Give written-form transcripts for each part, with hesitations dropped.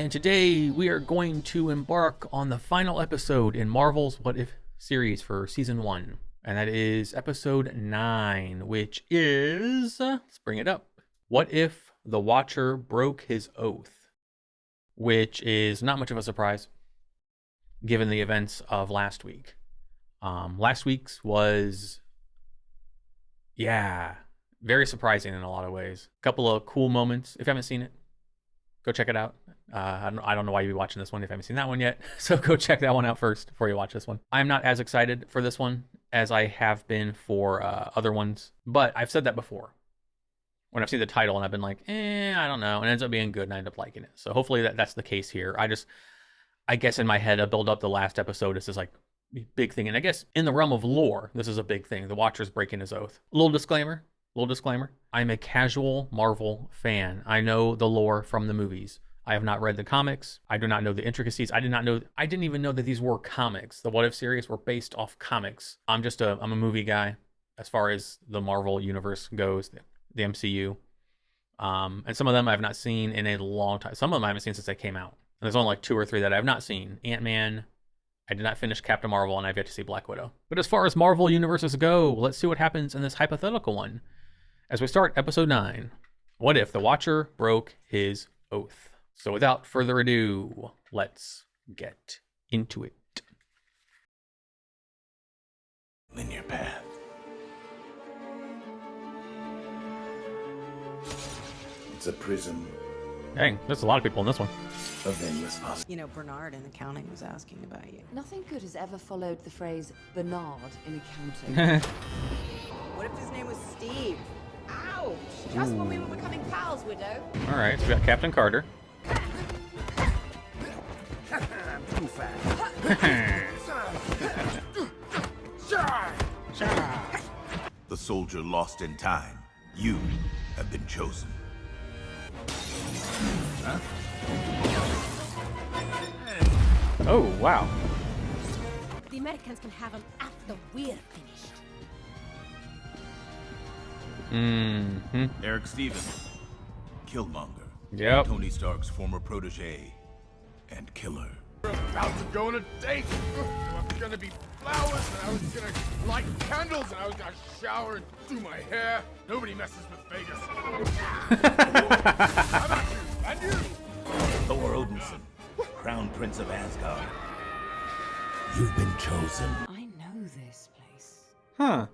and today we are going to embark on the final episode in Marvel's What If series for season 1, and that is episode 9, which is, let's bring it up, What If the Watcher Broke His Oath, which is not much of a surprise given the events of last week. Last week's was, very surprising in a lot of ways. A couple of cool moments. If you haven't seen it, go check it out. I don't know why you'd be watching this one if you haven't seen that one yet. So go check that one out first before you watch this one. I'm not as excited for this one as I have been for other ones, but I've said that before. When I've seen the title and I've been like, I don't know, and it ends up being good and I end up liking it. So hopefully that's the case here. I guess in my head, I build up the last episode as this like big thing. And I guess in the realm of lore, this is a big thing. The Watcher's breaking his oath. Little disclaimer. I'm a casual Marvel fan. I know the lore from the movies. I have not read the comics. I do not know the intricacies. I didn't even know that these were comics. The What If series were based off comics. I'm a movie guy as far as the Marvel universe goes, the MCU. And some of them I've not seen in a long time. Some of them I haven't seen since they came out. And there's only like 2 or 3 that I've not seen. Ant-Man, I did not finish Captain Marvel, and I've yet to see Black Widow. But as far as Marvel universes go, let's see what happens in this hypothetical one. As we start episode 9, what if the Watcher broke his oath? So without further ado, let's get into it. Linear path. It's a prism Dang, there's a lot of people in this one. of endless possibilities. You know, Bernard in accounting was asking about you. Nothing good has ever followed the phrase Bernard in accounting. What if his name was Steve? Ouch! Just when we were becoming pals, Widow. All right, so we got Captain Carter. Too fast. The soldier lost in time. You have been chosen. Huh? Oh, wow. The Americans can have him after we're finished. Mm-hmm. Eric Stevens, Killmonger. Yep. Tony Stark's former protege and killer. We're about to go on a date. There were gonna be flowers, and I was gonna light candles, and I was gonna shower and do my hair. Nobody messes with Vegas. How about you? And you? Thor Odinson, Crown Prince of Asgard. You've been chosen. I know this place. Huh.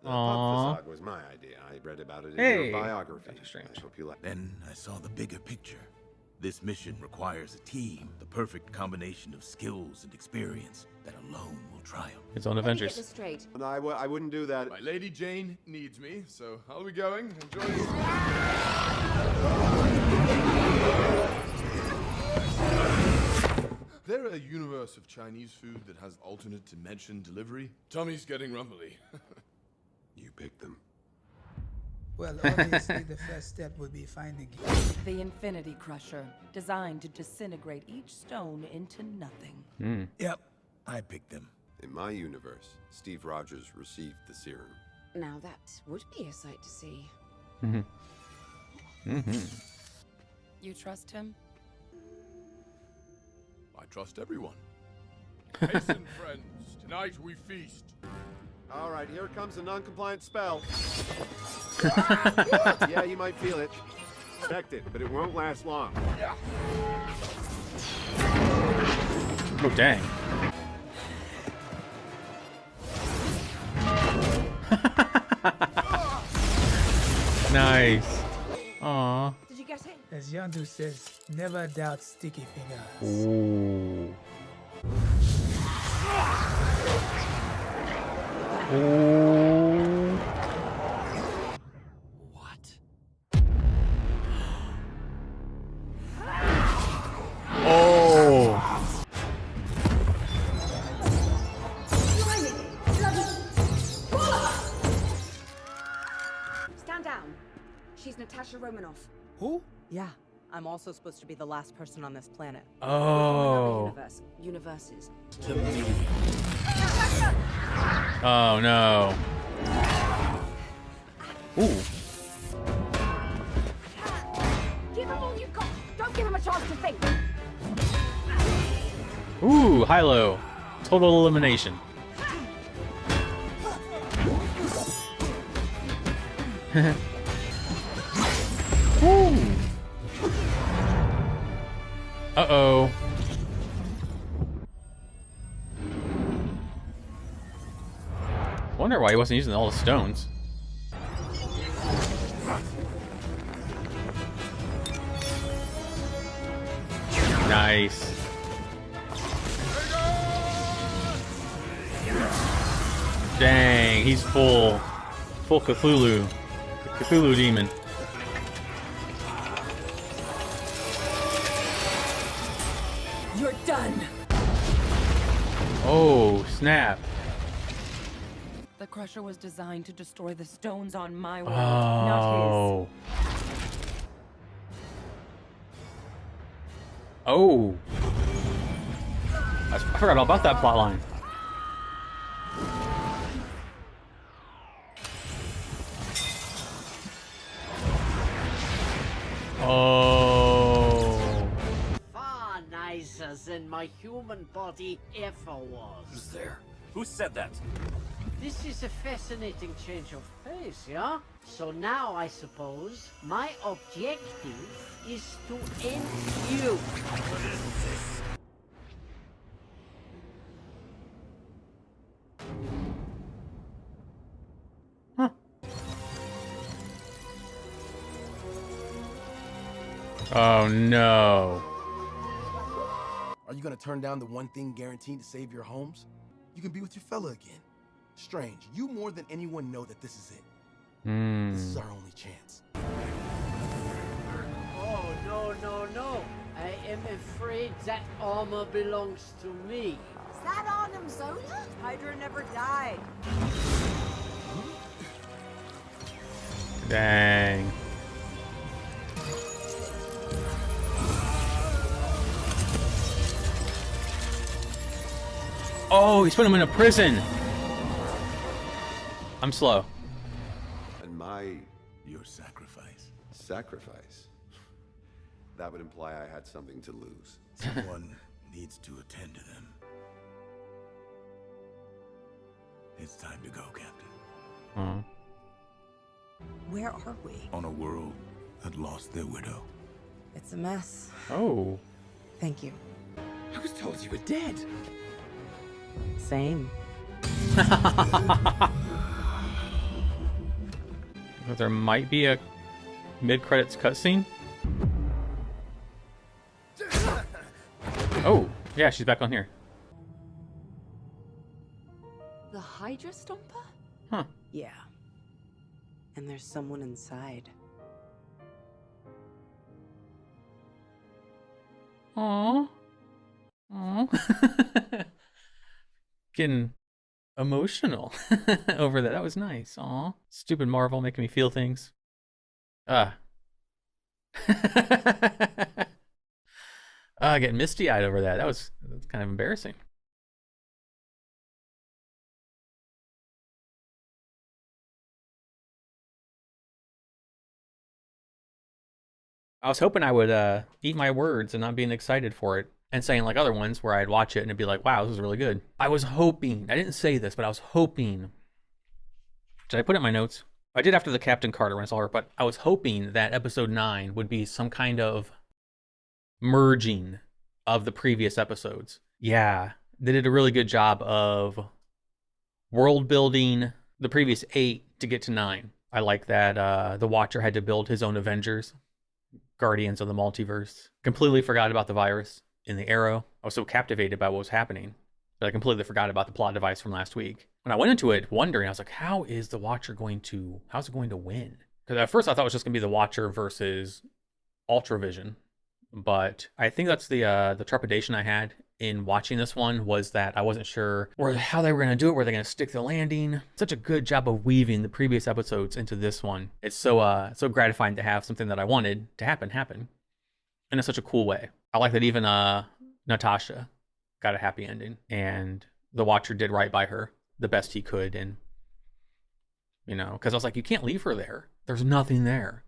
The Aww. pub facade was my idea. I read about it in Hey. your biography. That's strange. I hope you like. Then I saw the bigger picture. This mission requires a team, the perfect combination of skills and experience that alone will triumph. His own Let me get Avengers. this straight. No, I wouldn't do that. My Lady Jane needs me, so how are we going? Enjoy this. There a universe of Chinese food that has alternate dimension delivery? Tommy's getting rumbly. You picked them. Well, obviously the first step would be finding it. The Infinity Crusher, designed to disintegrate each stone into nothing. Yep, I picked them. In my universe, Steve Rogers received the serum. Now that would be a sight to see. You trust him? I trust everyone. Hasten, friends. Tonight we feast. All right, here comes a non-compliant spell. Yeah, you might feel it. Expect it, but it won't last long. Oh, dang. Nice. Aw. Did you get it? As Yondu says, never doubt sticky fingers. Ooh. Ooh. Oh. Stand down. She's Natasha Romanoff. Who? Yeah. I'm also supposed to be the last person on this planet. Oh. Universes. To me. Oh no. Ooh. Give him all you've got. Don't give Ooh, high-low. Total elimination. Woo. Uh-oh. Wonder why he wasn't using all the stones. Nice. Dang, he's full Cthulhu. Cthulhu demon. You're done. Oh, snap. The Crusher was designed to destroy the stones on my world, not Oh. Oh. I forgot all about that plot line. Oh. Far nicer than my human body ever was. Who's there? Who said that? This is a fascinating change of pace, yeah? So now, I suppose, my objective is to end you. Huh. Oh no. Are you gonna turn down the one thing guaranteed to save your homes? You can be with your fella again. Strange, you more than anyone know that this is it. This is our only chance. Oh, no, no, no. I am afraid that armor belongs to me. Is that Arnhem Zola? Hydra never died. Dang. Oh, he's put him in a prison. I'm slow. And Your sacrifice. sacrifice. That would imply I had something to lose. Someone needs to attend to them. It's time to go, Captain. Oh. Where are we? On a world that lost their widow. It's a mess. Oh. Thank you. I was told you were dead. Same. There might be a mid-credits cutscene. Oh, yeah, she's back on here. his. The Hydra Stomper? Huh. Yeah. And there's someone inside. Aww. Aww. Getting emotional over that. That was nice. Aw. Stupid Marvel making me feel things. Getting misty-eyed over that. That's kind of embarrassing. I was hoping I would eat my words and not being excited for it and saying like other ones where I'd watch it and it'd be like, wow, this is really good. I was hoping, I didn't say this, but I was hoping. Did I put it in my notes? I did after the Captain Carter when I saw her, but I was hoping that episode 9 would be some kind of merging of the previous episodes. Yeah, they did a really good job of world building the previous 8 to get to 9. I like that the Watcher had to build his own Avengers, Guardians of the Multiverse. Completely forgot about the virus in the Arrow. I was so captivated by what was happening that I completely forgot about the plot device from last week. When I went into it wondering, I was like, how's it going to win? Because at first I thought it was just going to be the Watcher versus Ultravision. But I think that's the trepidation I had in watching this one, was that I wasn't sure how they were going to do it. Were they going to stick the landing? Such a good job of weaving the previous episodes into this one. It's so gratifying to have something that I wanted to happen in such a cool way. I like that even Natasha got a happy ending, and the Watcher did right by her the best he could. And because I was like, you can't leave her there. There's nothing there.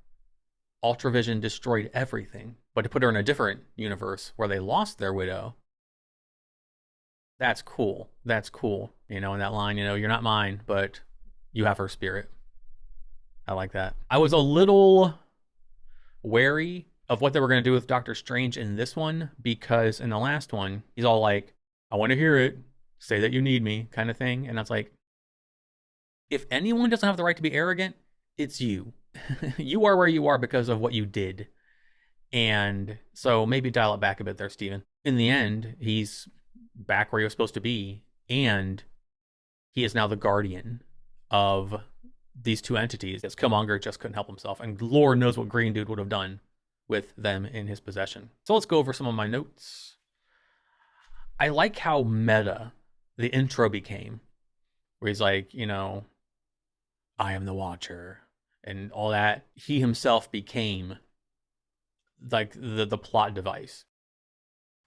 Ultravision destroyed everything. But to put her in a different universe where they lost their widow, That's cool. That's cool. You know, in that line, you know, you're not mine, but you have her spirit. I like that. I was a little wary of what they were going to do with Doctor Strange in this one, because in the last one, he's all like, I want to hear it. Say that you need me, kind of thing. And I was like, if anyone doesn't have the right to be arrogant, it's you. You are where you are because of what you did. And so maybe dial it back a bit there, Steven. In the end, he's back where he was supposed to be, and he is now the guardian of these two entities, as Killmonger just couldn't help himself. And Lord knows what Green Dude would have done with them in his possession. So let's go over some of my notes. I like how meta the intro became, where he's like, you know, I am the Watcher, and all that. He himself became like the plot device.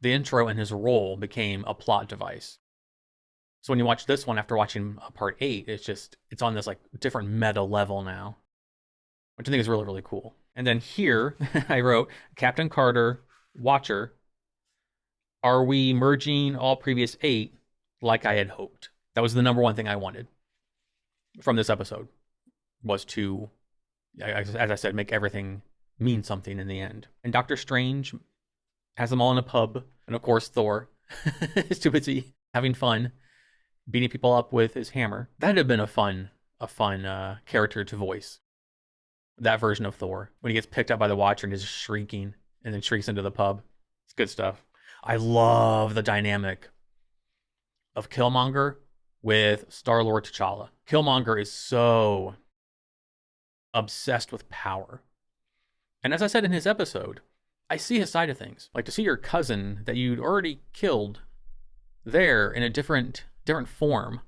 The intro and his role became a plot device. So when you watch this one after watching part 8, it's on this like different meta level now, which I think is really, really cool. And then here I wrote, Captain Carter, Watcher, are we merging all previous 8 like I had hoped? That was the number one thing I wanted from this episode, was to, as I said, make everything mean something in the end. And Doctor Strange has them all in a pub. And of course, Thor is too busy having fun, beating people up with his hammer. That'd have been a fun character to voice. That version of Thor, when he gets picked up by the Watcher and is shrieking and then shrieks into the pub. It's good stuff. I love the dynamic of Killmonger with Star-Lord T'Challa. Killmonger is so obsessed with power. And as I said in his episode, I see his side of things. Like, to see your cousin that you'd already killed there in a different form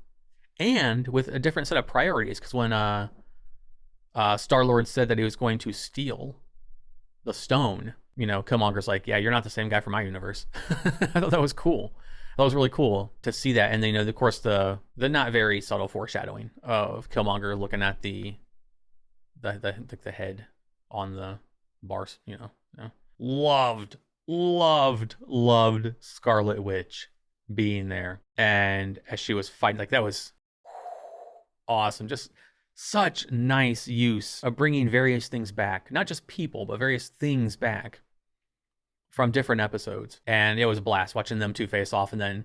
and with a different set of priorities. Because when Star-Lord said that he was going to steal the stone, you know, Killmonger's like, yeah, you're not the same guy from my universe. I thought that was cool. That was really cool to see that. And then, you know, of course, the not very subtle foreshadowing of Killmonger looking at the head on the bars, you know. Loved Scarlet Witch being there. And as she was fighting, like, that was awesome. Just such nice use of bringing various things back. Not just people, but various things back from different episodes. And it was a blast watching them two face off, and then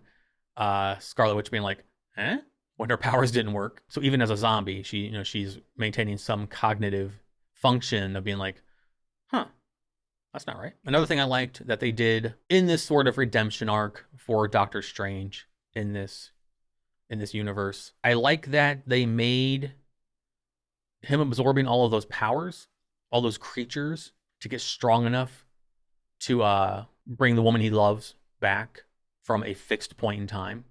Scarlet Witch being like, eh? When her powers didn't work. So even as a zombie, she's maintaining some cognitive function of being like, huh, that's not right. Another thing I liked that they did in this sort of redemption arc for Doctor Strange in this universe, I like that they made him absorbing all of those powers, all those creatures, to get strong enough to bring the woman he loves back from a fixed point in time,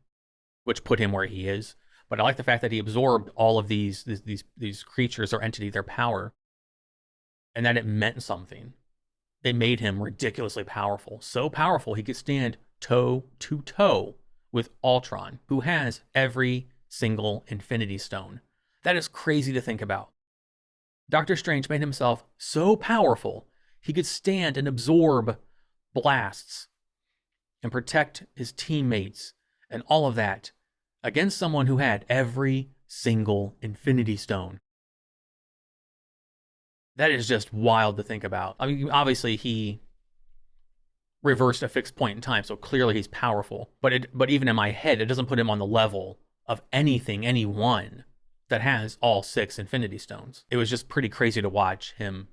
which put him where he is. But I like the fact that he absorbed all of these creatures or entities, their power, and that it meant something. It made him ridiculously powerful. So powerful he could stand toe to toe with Ultron, who has every single Infinity Stone. That is crazy to think about. Doctor Strange made himself so powerful he could stand and absorb blasts and protect his teammates and all of that against someone who had every single Infinity Stone. That is just wild to think about. I mean, obviously he reversed a fixed point in time, so clearly he's powerful. But even in my head, it doesn't put him on the level of anyone that has all 6 Infinity Stones. It was just pretty crazy to watch him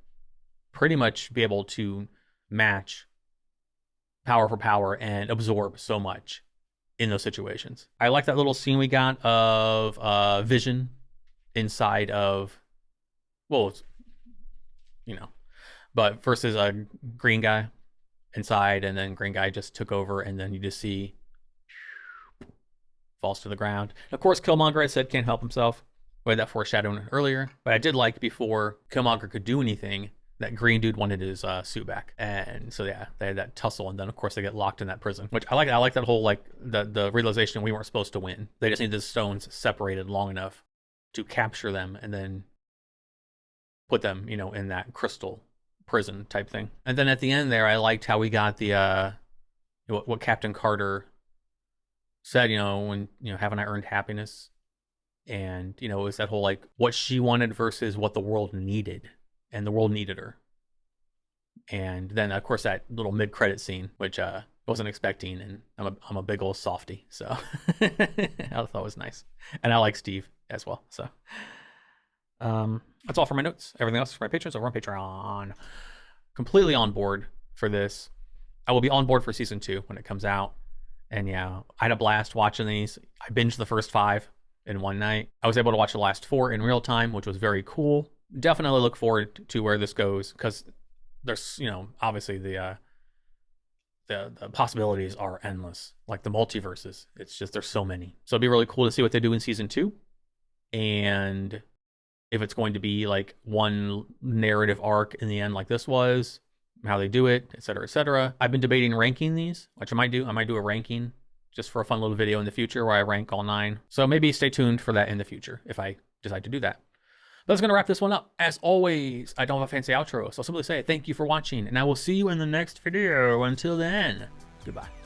pretty much be able to match power for power and absorb so much in those situations. I like that little scene we got of Vision inside of, well, you know, but versus a green guy inside, and then green guy just took over, and then you just see falls to the ground. Of course, Killmonger, I said, can't help himself. We had that foreshadowing earlier, but I did like before Killmonger could do anything, that green dude wanted his suit back. And so yeah, they had that tussle, and then of course they get locked in that prison, which I like that whole, like, the realization we weren't supposed to win. They just needed the stones separated long enough to capture them and then put them, you know, in that crystal prison type thing. And then at the end there, I liked how we got the what Captain Carter said, you know, when, you know, haven't I earned happiness? And, you know, it was that whole like what she wanted versus what the world needed, and the world needed her. And then of course that little mid-credit scene, which wasn't expecting, and I'm a big old softie, so I thought it was nice, and I like Steve as well. So that's all for my notes. Everything else is for my patrons over on Patreon. Completely on board for this. I will be on board for season 2 when it comes out. And yeah, I had a blast watching these. I binged the first 5 in one night. I was able to watch the last 4 in real time, which was very cool. Definitely look forward to where this goes, because there's, you know, obviously the possibilities are endless, like the multiverses. It's just, there's so many. So it'd be really cool to see what they do in season 2, and if it's going to be like one narrative arc in the end, like this was, how they do it, etc., etc. I've been debating ranking these, which I might do. I might do a ranking just for a fun little video in the future where I rank all 9. So maybe stay tuned for that in the future if I decide to do that. But that's going to wrap this one up. As always, I don't have a fancy outro, so I'll simply say thank you for watching, and I will see you in the next video. Until then, goodbye.